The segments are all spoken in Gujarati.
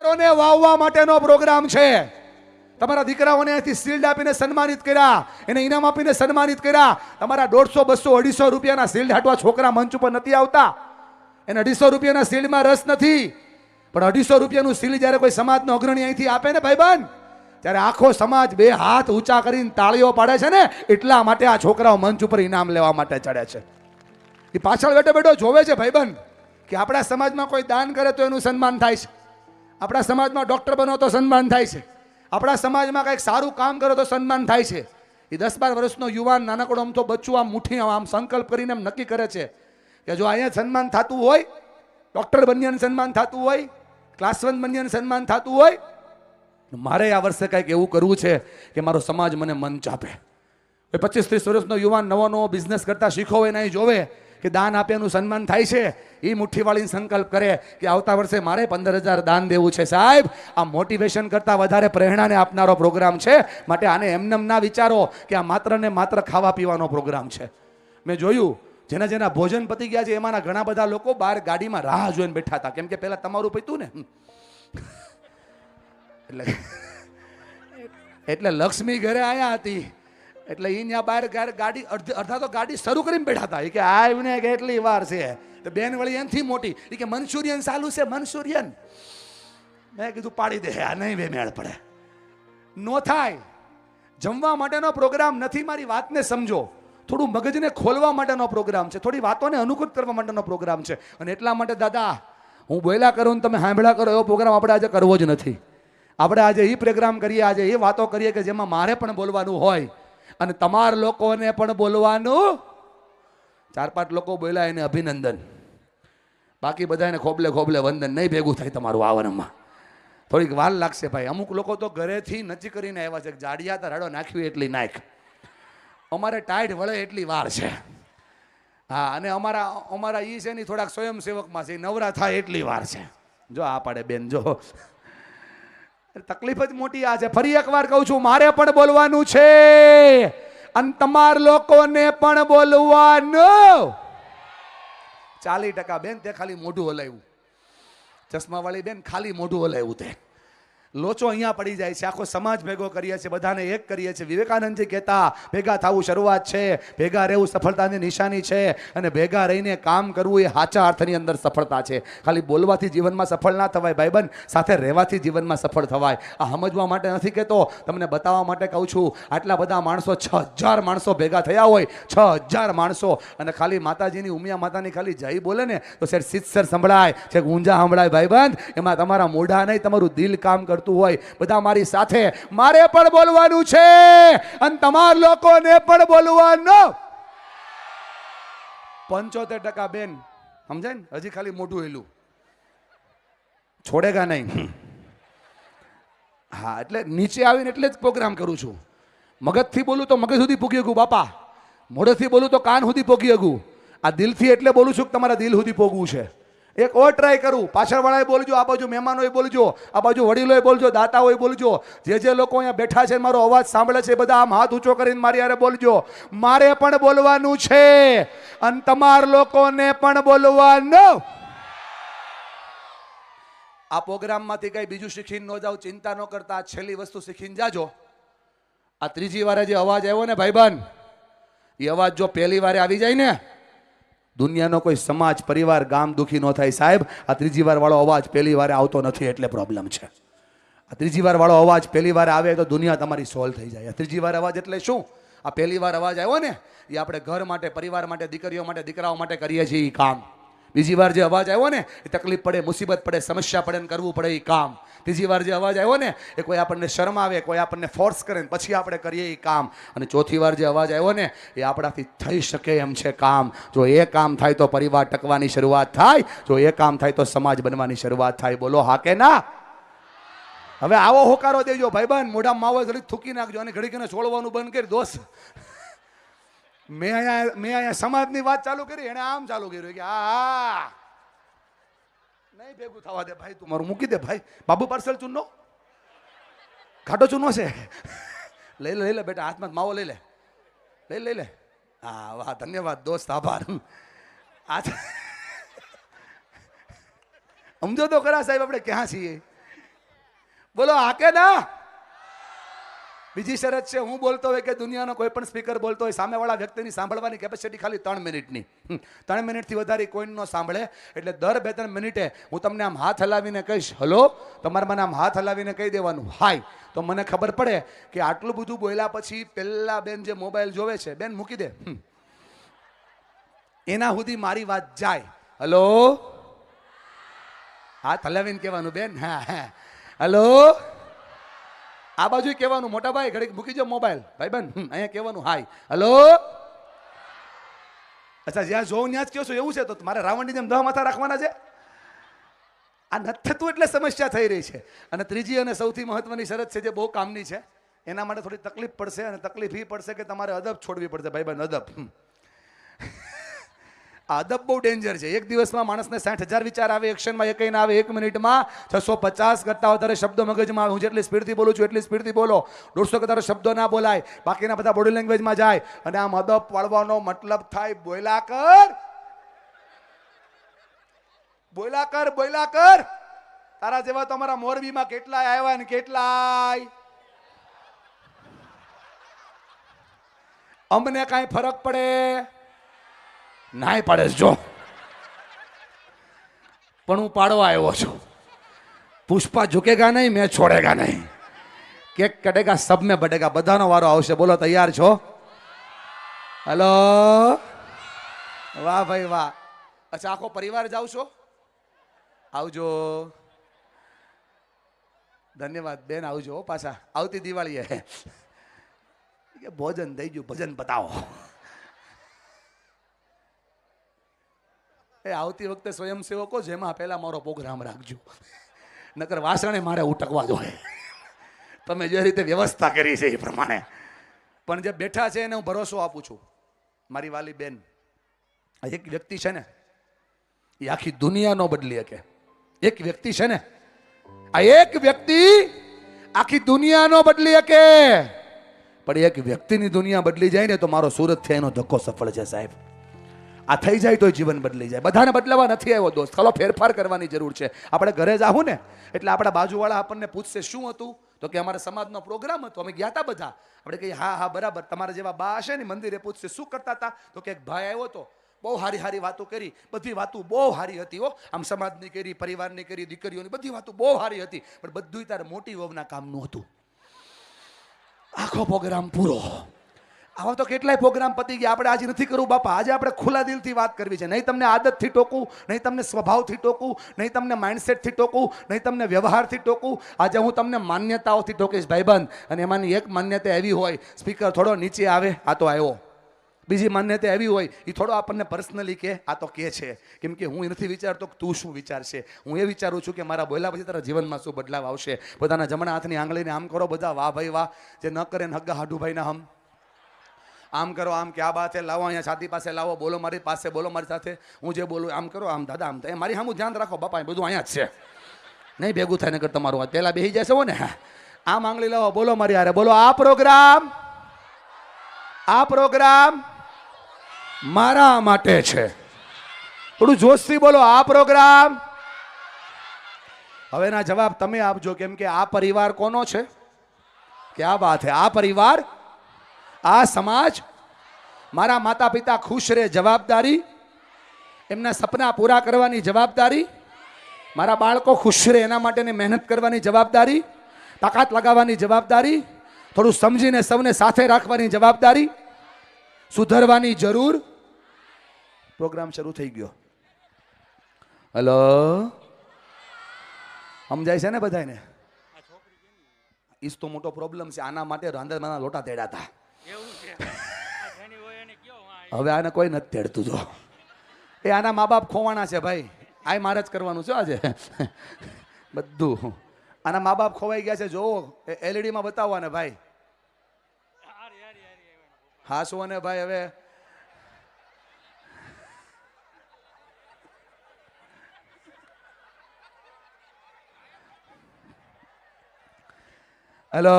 બેટોને વાવવા માટેનો પ્રોગ્રામ છે. તમારા દીકરાઓને અહીંથી શિલ્ડ આપીને સન્માનિત કર્યા, એને ઇનામ આપીને સન્માનિત કર્યા. તમારા 150, 200, 250 રૂપિયાના શિલ્ડ હાટવા છોકરા મંચ ઉપર નથી આવતા. એને 250 રૂપિયાના શિલ્ડમાં રસ નથી. પણ 250 રૂપિયાનું શિલ્ડ જ્યારે કોઈ સમાજનો અગ્રણી અહીંથી આપે ને ભાઈબંધ, ત્યારે આખો સમાજ બે હાથ ઊંચા કરીને તાળીઓ પાડે છે ને. એટલા માટે આ છોકરાઓ મંચ ઉપર ઇનામ લેવા માટે ચડે છે. એ પાછળ બેઠો બેઠો જોવે છે ભાઈબંધ કે આપણા સમાજમાં કોઈ દાન કરે તો એનું સન્માન થાય છે, આપણા સમાજમાં ડોક્ટર બનો તો સન્માન થાય છે, આપણા સમાજમાં કંઈક સારું કામ કરો તો સન્માન થાય છે. એ 10-12 વર્ષનો યુવાન નાનકડો આમ તો બચ્ચું આમ મુઠ્ઠી આમ સંકલ્પ કરીને એમ નક્કી કરે છે કે જો અહીંયા સન્માન થતું હોય, ડોક્ટર બન્યાને સન્માન થતું હોય, ક્લાસ 1 બન્યાને સન્માન થતું હોય, મારે આ વર્ષે કંઈક એવું કરવું છે કે મારો સમાજ મને મંચ આપે. 25-30 વર્ષનો યુવાન નવો નવો બિઝનેસ કરતા શીખો હોય ને જોવે કે દાન આપ્યાનું સન્માન થાય છે. એ મુઠ્ઠી વાળીને સંકલ્પ કરે કે આવતા વર્ષે મારે 15,000 દાન દેવું છે. સાહેબ, આ મોટિવેશન કરતા વધારે પ્રેરણાને આપનારો પ્રોગ્રામ છે. માટે આને એમનેમ ના વિચારો કે આ માત્ર ને માત્ર ખાવા પીવાનો પ્રોગ્રામ છે. મેં જોયું જેના જેના ભોજન પતી ગયા છે એમાંના ઘણા બધા લોકો બહાર ગાડીમાં રાહ જોઈને બેઠા હતા. કેમ કે પહેલા તમારું પીતું ને એટલે લક્ષ્મી ઘરે આયા હતી એટલે ઈ ત્યાં બહાર ગાડી અડધા તો ગાડી શરૂ કરીને બેઠા હતા. એ કે આવીને કેટલી વાર છે? તો બેન વળી એનથી મોટી એ કે મંચુરિયન ચાલુ છે, મંચુરિયન. મેં કીધું પાડી દે, આ નહીં બે મેળ પડે, નો થાય. જમવા માટેનો પ્રોગ્રામ નથી, મારી વાતને સમજો. થોડું મગજને ખોલવા માટેનો પ્રોગ્રામ છે, થોડી વાતોને અનુકૂળ કરવા માટેનો પ્રોગ્રામ છે. અને એટલા માટે દાદા હું બોલ્યા કરું ને તમે સાંભળ્યા કરો એવો પ્રોગ્રામ આપણે આજે કરવો જ નથી. આપણે આજે એ પ્રોગ્રામ કરીએ, આજે એ વાતો કરીએ કે જેમાં મારે પણ બોલવાનું હોય અને તમાર લોકોને પણ બોલવાનું. 4-5 લોકો બોલ્યા એને અભિનંદન, બાકી બધાને ખોબલે ખોબલે વંદન. નહીં ભેગું થાય તમારું આવનમાં, થોડીક વાર લાગશે ભાઈ. અમુક લોકો તો ઘરેથી નક્કી કરીને આવ્યા છે જાડિયા તો રાડો નાખ્યું એટલી નાખ, અમારે ટાઈટ વળે એટલી વાર છે. હા, અને અમારા ઈ છે ને થોડાક સ્વયંસેવકમાં છે, નવરા થાય એટલી વાર છે. જો આ પાડે બેન, જો તકલીફ જ મોટી આ છે. ફરી એકવાર કહું છું, મારે પણ બોલવાનું છે અને તમાર લોકોને પણ બોલવાનું. 40% બેન તે ખાલી મોઢું હલાવ્યું, ચશ્મા વાળી બેન ખાલી મોઢું હલાવ્યું. તે લોચો અહીંયા પડી જાય છે. આખો સમાજ ભેગો કરીએ છીએ, બધાને એક કરીએ છીએ. વિવેકાનંદજી કહેતા ભેગા થવું શરૂઆત છે, ભેગા રહેવું સફળતાની નિશાની છે, અને ભેગા રહીને કામ કરવું એ સાચા અર્થની અંદર સફળતા છે. ખાલી બોલવાથી જીવનમાં સફળ ના થવાય ભાઈબંધ, સાથે રહેવાથી જીવનમાં સફળ થવાય. આ સમજવા માટે નથી કહેતો, તમને બતાવવા માટે કહું છું. આટલા બધા માણસો, 6,000 માણસો ભેગા થયા હોય, 6,000 માણસો, અને ખાલી માતાજીની ઉમિયા માતાની ખાલી જય બોલે ને તો શેર સિત્સર સંભળાય છે, ઊંઝા સંભળાય ભાઈબંધ. એમાં તમારા મોઢા નહીં, તમારું દિલ કામ કરતું હોય. બધા મારી સાથે, મારે પણ બોલવાનું છે અને તમાર લોકોને પણ બોલવાનું. 75% બેન સમજાય ને, હજી ખાલી મોઢું હેલું, છોડેગા નહીં. હા, એટલે નીચે આવીને એટલે જ પ્રોગ્રામ કરું છું. મગજથી બોલું તો મગજ સુધી પૂગી ગયું બાપા, મોઢેથી બોલું તો કાન સુધી પૂગી ગયું. આ દિલથી એટલે બોલું છું કે તમારા દિલ સુધી પોગવું છે. એક ઓર ટ્રાય કરું, પાછળ વાળાએ બોલજો, આ બાજુ મહેમાનોએ બોલજો, આ બાજુ વડીલોએ બોલજો, દાતાઓએ બોલજો. જે લોકો અહીંયા બેઠા છે મારો અવાજ સાંભળે છે બધા આમ હાથ ઊંચો કરીને મારી યારે બોલજો. મારે પણ બોલવાનું છે અને તમાર લોકોને પણ બોલવાનું. આ પ્રોગ્રામમાંથી કઈ બીજું શીખીને ન જાવ, ચિંતા ન કરતા. છેલ્લી વસ્તુ શીખીને જાજો. આ ત્રીજી વારે જે અવાજ આવ્યો ને ભાઈબંધ, એ અવાજ જો પહેલી વારે આવી જાય ને, દુનિયાનો કોઈ સમાજ, પરિવાર, ગામ દુખી ન થાય. સાહેબ, આ ત્રીજી વાર વાળો અવાજ પહેલી વાર આવતો નથી એટલે પ્રોબ્લેમ છે. આ ત્રીજી વાર વાળો અવાજ પહેલી વાર આવે તો દુનિયા તમારી સોલ્વ થઈ જાય. આ ત્રીજી વાર અવાજ એટલે શું? આ પહેલી વાર અવાજ આવ્યો ને એ આપણે ઘર માટે, પરિવાર માટે, દીકરીઓ માટે, દીકરાઓ માટે કરીએ છીએ એ કામ. બીજી વાર જે અવાજ આવ્યો ને એ તકલીફ પડે, મુસીબત પડે, સમસ્યા પડે ને કરવું પડે એ કામ. ત્રીજી વાર જે અવાજ આવ્યો ને એ કોઈ આપણને શરમ આવે, કોઈ આપણને ફોર્સ કરે ને પછી આપણે કરીએ એ કામ. અને ચોથી વાર જે અવાજ આવ્યો ને એ આપણાથી થઈ શકે એમ છે કામ. જો એ કામ થાય તો પરિવાર ટકવાની શરૂઆત થાય, જો એ કામ થાય તો સમાજ બનવાની શરૂઆત થાય. બોલો હા કે ના? હવે આવો હોકારો દેજો ભાઈબંધ. મોઢામાં માવો ઘડી થૂકી નાખજો અને ઘડી કને છોડવાનું બંધ કરી દોસ્ત. મેં અહીંયા સમાજની વાત ચાલુ કરી, એને આમ ચાલુ કર્યું કે હા નહીં ભેગું થવા દે ભાઈ, તું મારું મૂકી દે ભાઈ. બાબુ પાર્સલ ચૂનો, ઘાટો ચૂનો છે, લઈ લે બેટા, હાથમાં માવો લઈ લે. હા વાહ, ધન્યવાદ દોસ્ત, આભાર. સમજો તો ખરા સાહેબ આપણે ક્યાં છીએ. બોલો હા કે ના? બીજી શરત છે, હું બોલતો હોય કે દુનિયાનો કોઈ પણ સ્પીકર બોલતો હોય, સામેવાળા વ્યક્તિની સાંભળવાની કેપેસિટી ખાલી 3 મિનિટની. 3 મિનિટથી વધારે કોઈ ન સાંભળે. એટલે દર 2-3 મિનિટે હું તમને આમ હાથ હલાવીને કહીશ હલો, તમારે મને આમ હાથ હલાવીને કહી દેવાનું હાય. તો મને ખબર પડે કે આટલું બધું બોલ્યા પછી પેલા બેન જે મોબાઈલ જોવે છે, બેન મૂકી દે, એના સુધી મારી વાત જાય. હલો, હાથ હલાવીને કહેવાનું બેન, હા હા હલો. આ બાજુ કહેવાનું મોટા ભાઈ ઘડીક મૂકી જો મોબાઈલ, ભાઈ બેન અહીંયા કહેવાનું હાય હલો. અચ્છા, જ્યાં જોઉં ત્યાં જ કહો છો એવું છે? તો મારે રાવણની જેમ 10 માથા રાખવાના છે? આ નથી થતું એટલે સમસ્યા થઈ રહી છે. અને ત્રીજી અને સૌથી મહત્વની શરત છે, જે બહુ કામની છે, એના માટે થોડી તકલીફ પડશે. અને તકલીફ એ પડશે કે તમારે અદબ છોડવી પડશે ભાઈ બેન, અદબ. આ અદબ બહુ ડેન્જર છે. એક દિવસમાં માણસને 60,000 વિચાર આવે, એક્શનમાં એક ના આવે. 1 મિનિટમાં 650 કરતા વધારે શબ્દો મગજમાં આવે. હું જેટલી સ્પીડથી બોલું છું એટલી સ્પીડથી બોલો. 150 કરતા શબ્દો ના બોલાય, બાકીના બધા બોડી લેંગ્વેજમાં જાય. અને આમ અદબ પાડવાનો મતલબ થાય બોયલા કર, બોયલા કર, બોયલા કર. તારા જેવા તો અમારા મોરબીમાં કેટલાય આવ્યા ને કેટલાય. અમને કાંઈ ફરક પડે નાય પડે જો, પણ હું પાડવા આવ્યો છું. પુષ્પા ઝુકેગા નહીં, મેં છોડેગા નહીં. કેક કટેગા સબ મેં બટેગા. બધાનો વારો આવશે. બોલો તૈયાર છો? હલો, વાહ ભાઈ વાહ. અચ્છા, આખો પરિવાર જાવ છો? આવજો. ધન્યવાદ બેન, આવજો પાછા. આવતી દિવાળીએ ભોજન થઈ ગયું, ભજન બતાવો. આવતી વખતે સ્વયંસેવકો જેમાં પહેલા મારો પ્રોગ્રામ રાખજો, નકર વાસણે મારે ઉટકવા જોઈએ. તમે જે રીતે વ્યવસ્થા કરી છે એ પ્રમાણે. પણ જે બેઠા છે એને હું ભરોસો આપું છું, મારી વાલી બેન, આ એક વ્યક્તિ છે ને એ આખી દુનિયાનો બદલી શકે. એક વ્યક્તિ છે ને, આ એક વ્યક્તિ આખી દુનિયાનો બદલી શકે. પણ એક વ્યક્તિની દુનિયા બદલી જાય ને તો મારો સુરત થી એનો ધક્કો સફળ છે સાહેબ. આ થઈ જાય તો જીવન બદલી જાય. બધાને બદલાવા નથી આવ્યો દોસ્ત, ખાલી ફેરફાર કરવાની જરૂર છે. આપણે ઘરે જાવું ને એટલે આપણા બાજુવાળા આપણને પૂછશે શું હતું, તો કે અમારા સમાજનો પ્રોગ્રામ હતો, અમે ગયા હતા બધા. આપણે કહીએ હા હા બરાબર. તમારા જેવા બા હશે ને મંદિરે, પૂછશે શું કરતા હતા, તો કે એક ભાઈ આવ્યો હતો, બહુ હારી હારી વાતો કરી. બધી વાતો બહુ હારી હતી હો, આમ સમાજની કરી, પરિવારની કરી, દીકરીઓની બધી વાતો બહુ હારી હતી. પણ બધું તારે મોટી વહુના કામનું હતું. આખો પ્રોગ્રામ પૂરો. આવા તો કેટલાય પ્રોગ્રામ પતી ગયા. આપણે આજે નથી કરવું બાપા, આજે આપણે ખુલ્લા દિલથી વાત કરવી છે. નહીં તમને આદતથી ટોકું, નહીં તમને સ્વભાવથી ટોકું, નહીં તમને માઇન્ડસેટથી ટોકું, નહીં તમને વ્યવહારથી ટોકું. આજે હું તમને માન્યતાઓથી ટોકીશ ભાઈબંધ. અને એમાંની એક માન્યતા એવી હોય, સ્પીકર થોડો નીચે આવે, આ તો આવ્યો. બીજી માન્યતા એવી હોય, એ થોડો આપણને પર્સનલી કે આ તો કે છે. કેમ કે હું એ નથી વિચારતો કે તું શું વિચારશે. હું એ વિચારું છું કે મારા બોલ્યા પછી તારા જીવનમાં શું બદલાવ આવશે. પોતાના જમણા હાથની આંગળીને આમ કરો બધા, વાહ ભાઈ વાહ. જે ન કરે ને હગ્ગા હાડુભાઈના હમ આમ કરો, આમ ક્યાં બાત છે, લાવો અહીંયા છાતી પાસે લાવો, બોલો મારી પાસે, બોલો મારી સાથે. હું જે બોલું આમ કરો, આમ દાદા આમ. મારી સામું ધ્યાન રાખો બાપા, બધું અહીંયા જ છે, નહીં ભેગું થાય નકર તમારું આ પહેલાં બેસી જશે હો ને. આમ આંગળી લાવો, બોલો મારી હારે, બોલો આ પ્રોગ્રામ મારા માટે છે. થોડું જોશથી બોલો આ પ્રોગ્રામ. હવે એના જવાબ તમે આપજો, કેમ કે આ પરિવાર કોનો છે? ક્યાં વાત છે? આ પરિવાર, આ સમાજ, મારા માતા પિતા ખુશ રહે જવાબદારી, એમના સપના પૂરા કરવાની જવાબદારી, મારા બાળકો ખુશ રહે એના માટેની મહેનત કરવાની જવાબદારી, તાકાત લગાવવાની જવાબદારી, થોડું સમજીને સૌને સાથે રાખવાની જવાબદારી, સુધરવાની જરૂર. પ્રોગ્રામ શરૂ થઈ ગયો. હલો, સમજાય છે ને બધાને? ઈસ તો મોટો પ્રોબ્લેમ છે. આના માટે રાંદરમાના લોટા તેડ્યા હતા. હવે આને કોઈ નથી તેડતું. જો એ આના મા બાપ ખોવાણા છે ભાઈ. આ મારે જ કરવાનું છે આજે બધું. આના મા બાપ ખોવાઈ ગયા છે. જોવો LED માં બતાવો ને ભાઈ. હા શું ને ભાઈ. હવે હેલો,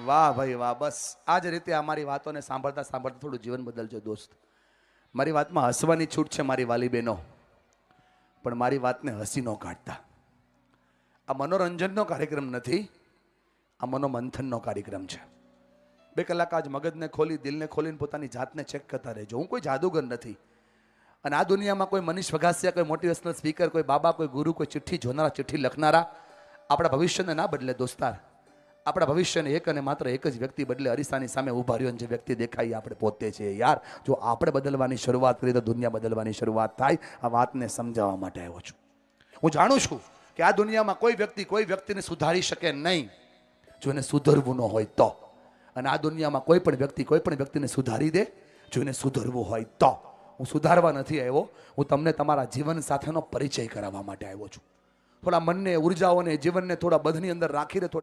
વાહ ભાઈ વાહ. બસ આ જ રીતે અમારી વાતોને સાંભળતા સાંભળતા થોડું જીવન બદલજો દોસ્ત. મારી વાતમાં હસવાની છૂટ છે મારી વાલી બહેનો, પણ મારી વાતને હસી ન કાઢતા. આ મનોરંજનનો કાર્યક્રમ નથી, આ મનોમંથનનો કાર્યક્રમ છે. 2 કલાક આજ મગજને ખોલી, દિલને ખોલીને પોતાની જાતને ચેક કરતા રહેજો. હું કોઈ જાદુગર નથી, અને આ દુનિયામાં કોઈ મનીષ વઘાસિયા, કોઈ મોટિવેશનલ સ્પીકર, કોઈ બાબા, કોઈ ગુરુ, કોઈ ચિઠ્ઠી જોનારા, ચિઠ્ઠી લખનારા આપણા ભવિષ્યને ના બદલે દોસ્તાર. આપણા ભવિષ્યને એક અને માત્ર એક જ વ્યક્તિ બદલે. અરીસાની સામે ઊભા રહ્યો જે વ્યક્તિ દેખાય આપણે પોતે છીએ. યાર, જો આપણે બદલવાની શરૂઆત કરીએ તો દુનિયા બદલવાની શરૂઆત થાય. આ વાતને સમજાવવા માટે આવ્યો છું. હું જાણું છું કે આ દુનિયામાં કોઈ વ્યક્તિ કોઈ વ્યક્તિને સુધારી શકે નહીં જો એને સુધરવું ન હોય તો. અને આ દુનિયામાં કોઈ પણ વ્યક્તિ કોઈ પણ વ્યક્તિને સુધારી દે જો એને સુધરવું હોય તો. હું સુધારવા નથી આવ્યો, હું તમને તમારા જીવન સાથેનો પરિચય કરાવવા માટે આવ્યો છું. થોડા મનને, ઉર્જાઓને, જીવનને થોડા બધની અંદર રાખીને